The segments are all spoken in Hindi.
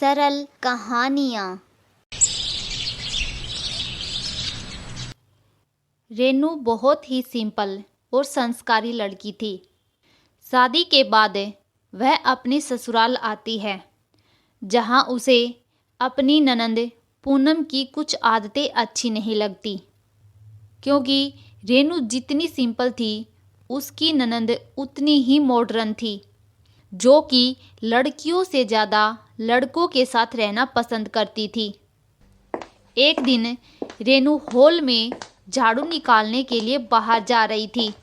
सरल कहानियाँ। रेनू बहुत ही सिंपल और संस्कारी लड़की थी। शादी के बाद वह अपने ससुराल आती है, जहाँ उसे अपनी ननंद पूनम की कुछ आदतें अच्छी नहीं लगती, क्योंकि रेनू जितनी सिंपल थी उसकी ननंद उतनी ही मॉडर्न थी, जो कि लड़कियों से ज़्यादा लड़कों के साथ रहना पसंद करती थी। एक दिन रेनू हॉल में झाड़ू निकालने के लिए बाहर जा रही थी,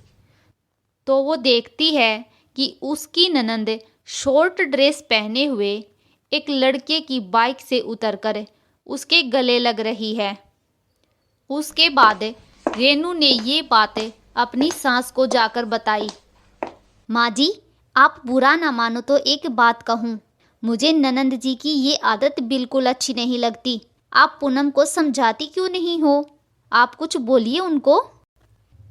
तो वो देखती है कि उसकी ननंद शॉर्ट ड्रेस पहने हुए एक लड़के की बाइक से उतरकर उसके गले लग रही है। उसके बाद रेनू ने ये बात अपनी सास को जाकर बताई। माँ जी, आप बुरा ना मानो तो एक बात कहूँ, मुझे ननंद जी की ये आदत बिल्कुल अच्छी नहीं लगती। आप पूनम को समझाती क्यों नहीं हो? आप कुछ बोलिए उनको।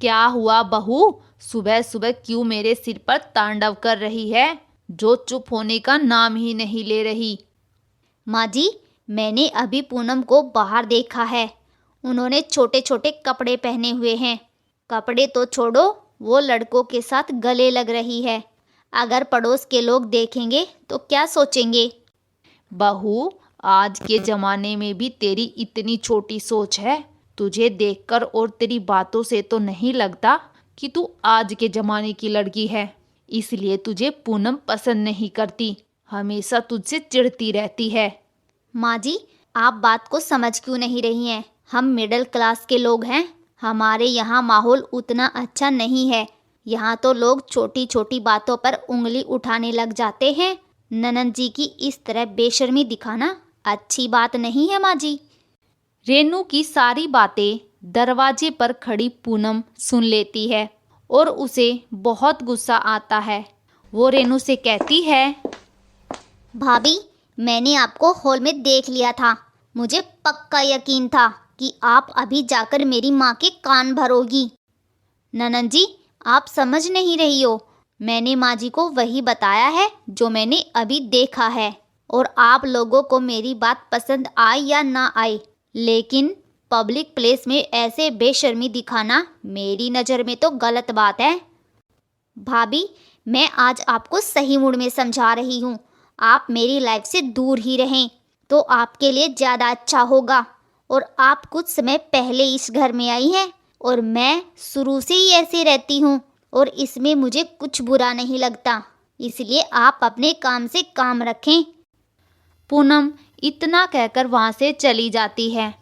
क्या हुआ बहू, सुबह सुबह क्यों मेरे सिर पर तांडव कर रही है, जो चुप होने का नाम ही नहीं ले रही? माँ जी, मैंने अभी पूनम को बाहर देखा है। उन्होंने छोटे छोटे कपड़े पहने हुए हैं। कपड़े तो छोड़ो, वो लड़कों के साथ गले लग रही है। अगर पड़ोस के लोग देखेंगे तो क्या सोचेंगे? बहू, आज के जमाने में भी तेरी इतनी छोटी सोच है। तुझे देखकर और तेरी बातों से तो नहीं लगता कि तू आज के जमाने की लड़की है, इसलिए तुझे पूनम पसंद नहीं करती, हमेशा तुझसे चिढ़ती रहती है। माँ जी, आप बात को समझ क्यों नहीं रही हैं? हम मिडिल क्लास के लोग हैं। हमारे यहाँ माहौल उतना अच्छा नहीं है। यहाँ तो लोग छोटी छोटी बातों पर उंगली उठाने लग जाते हैं। ननंद जी की इस तरह बेशर्मी दिखाना अच्छी बात नहीं है माँ जी। रेनू की सारी बातें दरवाजे पर खड़ी पूनम सुन लेती है और उसे बहुत गुस्सा आता है। वो रेनू से कहती है, भाभी, मैंने आपको हॉल में देख लिया था। मुझे पक्का यकीन था कि आप अभी जाकर मेरी माँ के कान भरोगी। ननंद जी, आप समझ नहीं रही हो। मैंने माँ जी को वही बताया है जो मैंने अभी देखा है, और आप लोगों को मेरी बात पसंद आए या ना आए, लेकिन पब्लिक प्लेस में ऐसे बेशर्मी दिखाना मेरी नज़र में तो गलत बात है। भाभी, मैं आज आपको सही मूड में समझा रही हूँ। आप मेरी लाइफ से दूर ही रहें तो आपके लिए ज़्यादा अच्छा होगा। और आप कुछ समय पहले इस घर में आई हैं और मैं शुरू से ही ऐसे रहती हूँ, और इसमें मुझे कुछ बुरा नहीं लगता। इसलिए आप अपने काम से काम रखें। पूनम इतना कहकर वहाँ से चली जाती है।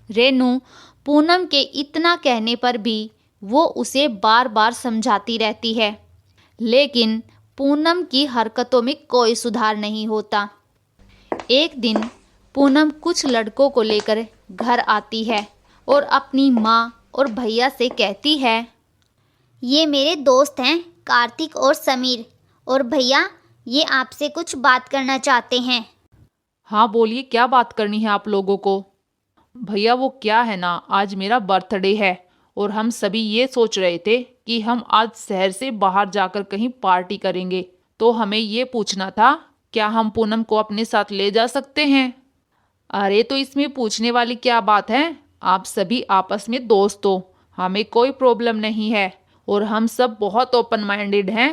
रेनू पूनम के इतना कहने पर भी वो उसे बार बार समझाती रहती है, लेकिन पूनम की हरकतों में कोई सुधार नहीं होता। एक दिन पूनम कुछ लड़कों को लेकर घर आती है और अपनी माँ और भैया से कहती है, ये मेरे दोस्त हैं, कार्तिक और समीर, और भैया ये आपसे कुछ बात करना चाहते हैं। हाँ बोलिए, क्या बात करनी है आप लोगों को? भैया वो क्या है ना, आज मेरा बर्थडे है और हम सभी ये सोच रहे थे कि हम आज शहर से बाहर जाकर कहीं पार्टी करेंगे, तो हमें ये पूछना था, क्या हम पूनम को अपने साथ ले जा सकते हैं? अरे तो इसमें पूछने वाली क्या बात है, आप सभी आपस में दोस्त हो, हमें कोई प्रॉब्लम नहीं है और हम सब बहुत ओपन माइंडेड हैं।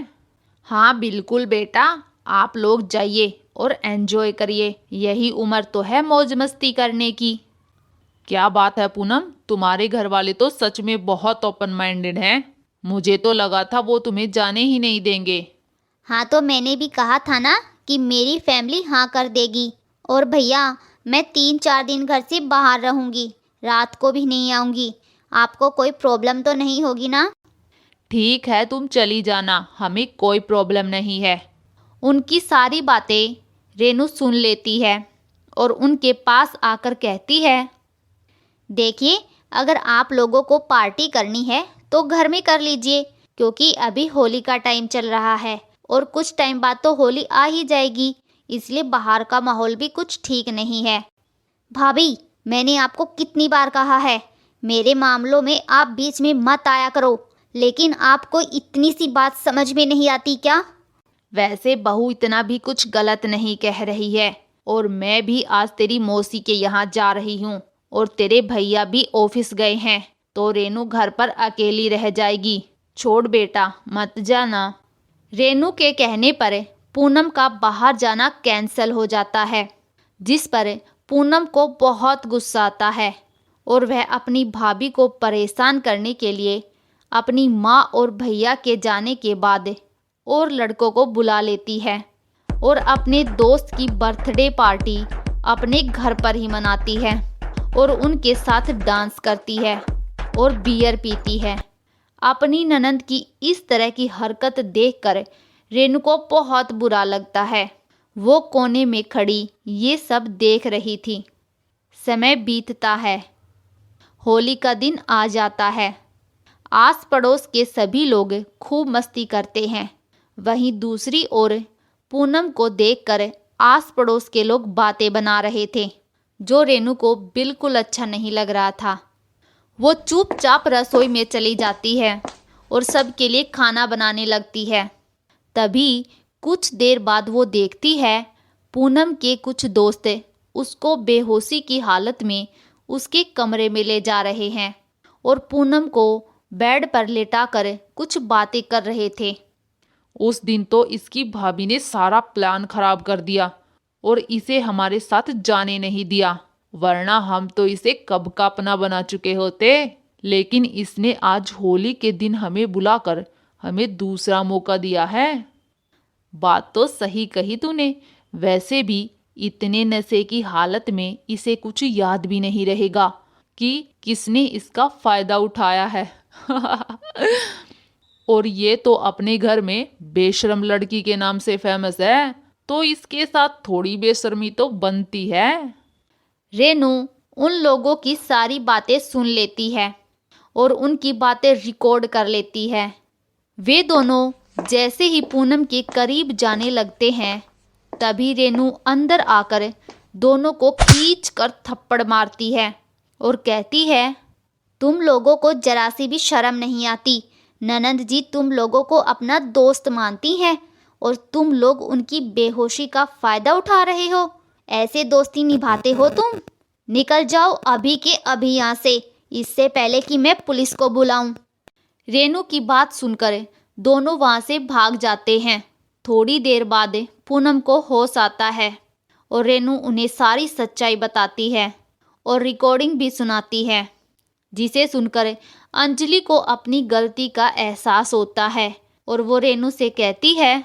हाँ बिल्कुल बेटा, आप लोग जाइए और एंजॉय करिए, यही उम्र तो है मौज मस्ती करने की। क्या बात है पूनम, तुम्हारे घर वाले तो सच में बहुत ओपन माइंडेड हैं। मुझे तो लगा था वो तुम्हें जाने ही नहीं देंगे। हाँ, तो मैंने भी कहा था ना कि मेरी फैमिली हाँ कर देगी। और भैया, मैं 3-4 दिन घर से बाहर रहूँगी, रात को भी नहीं आऊँगी। आपको कोई प्रॉब्लम तो नहीं होगी ना? ठीक है, तुम चली जाना, हमें कोई प्रॉब्लम नहीं है। उनकी सारी बातें रेनू सुन लेती है और उनके पास आकर कहती है, देखिए, अगर आप लोगों को पार्टी करनी है तो घर में कर लीजिए, क्योंकि अभी होली का टाइम चल रहा है और कुछ टाइम बाद तो होली आ ही जाएगी, इसलिए बाहर का माहौल भी कुछ ठीक नहीं है। भाभी, मैंने आपको कितनी बार कहा है, मेरे मामलों में आप बीच में मत आया करो, लेकिन आपको इतनी सी बात समझ में नहीं आती क्या? वैसे बहू इतना भी कुछ गलत नहीं कह रही है, और मैं भी आज तेरी मौसी के यहाँ जा रही हूँ और तेरे भैया भी ऑफिस गए हैं, तो रेनू घर पर अकेली रह जाएगी। छोड़ बेटा, मत जाना। रेनू के कहने पर पूनम का बाहर जाना कैंसल हो जाता है, जिस पर पूनम को बहुत गुस्सा आता है और वह अपनी भाभी को परेशान करने के लिए अपनी माँ और भैया के जाने के बाद और लड़कों को बुला लेती है और अपने दोस्त की बर्थडे पार्टी अपने घर पर ही मनाती है और उनके साथ डांस करती है और बियर पीती है। अपनी ननंद की इस तरह की हरकत देखकर रेनू को बहुत बुरा लगता है। वो कोने में खड़ी ये सब देख रही थी। समय बीतता है, होली का दिन आ जाता है। आस पड़ोस के सभी लोग खूब मस्ती करते हैं। वहीं दूसरी ओर पूनम को देखकर आस पड़ोस के लोग बातें बना रहे थे, जो रेनू को बिल्कुल अच्छा नहीं लग रहा था। वो चुपचाप रसोई में चली जाती है और सबके लिए खाना बनाने लगती है। तभी कुछ देर बाद वो देखती है पूनम के कुछ दोस्त उसको बेहोशी की हालत में उसके कमरे में ले जा रहे हैं और पूनम को बेड पर लेटाकर कुछ बातें कर रहे थे। उस दिन तो इसकी भाभी ने सारा प्लान खराब कर दिया और इसे हमारे साथ जाने नहीं दिया, वरना हम तो इसे कब का अपना बना चुके होते। लेकिन इसने आज होली के दिन हमें बुलाकर हमें दूसरा मौका दिया है। बात तो सही कही तूने। वैसे भी इतने नशे की हालत में इसे कुछ याद भी नहीं रहेगा कि किसने इसका फायदा उठाया है। और ये तो अपने घर में बेशर्म लड़की के नाम से फेमस है, तो इसके साथ थोड़ी बेशर्मी तो बनती है। रेनू उन लोगों की सारी बातें सुन लेती है और उनकी बातें रिकॉर्ड कर लेती है। वे दोनों जैसे ही पूनम के करीब जाने लगते हैं, तभी रेनू अंदर आकर दोनों को खींच कर थप्पड़ मारती है और कहती है, तुम लोगों को जरा सी भी शर्म नहीं आती। ननंद जी तुम लोगों को अपना दोस्त मानती हैं और तुम लोग उनकी बेहोशी का फ़ायदा उठा रहे हो। ऐसे दोस्ती निभाते हो तुम? निकल जाओ अभी के अभी यहाँ से, इससे पहले कि मैं पुलिस को बुलाऊं। रेनू की बात सुनकर दोनों वहाँ से भाग जाते हैं। थोड़ी देर बाद पूनम को होश आता है और रेनू उन्हें सारी सच्चाई बताती है और रिकॉर्डिंग भी सुनाती है, जिसे सुनकर अंजलि को अपनी गलती का एहसास होता है और वो रेनू से कहती है,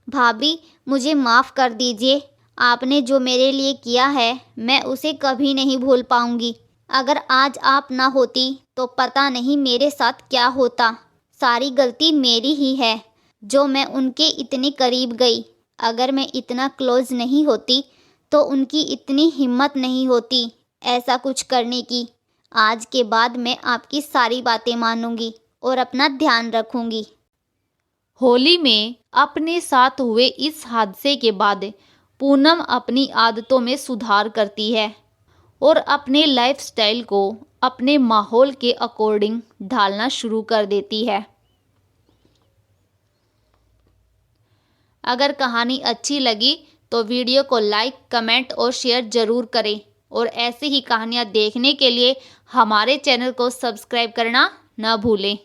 भाभी मुझे माफ़ कर दीजिए। आपने जो मेरे लिए किया है मैं उसे कभी नहीं भूल पाऊंगी। अगर आज आप ना होती तो पता नहीं मेरे साथ क्या होता। सारी गलती मेरी ही है जो मैं उनके इतने करीब गई। अगर मैं इतना क्लोज नहीं होती तो उनकी इतनी हिम्मत नहीं होती ऐसा कुछ करने की। आज के बाद मैं आपकी सारी बातें मानूंगी और अपना ध्यान रखूंगी। होली में अपने साथ हुए इस हादसे के बाद पूनम अपनी आदतों में सुधार करती है और अपने लाइफस्टाइल को अपने माहौल के अकॉर्डिंग ढालना शुरू कर देती है। अगर कहानी अच्छी लगी तो वीडियो को लाइक, कमेंट और शेयर ज़रूर करें और ऐसी ही कहानियाँ देखने के लिए हमारे चैनल को सब्सक्राइब करना न भूलें।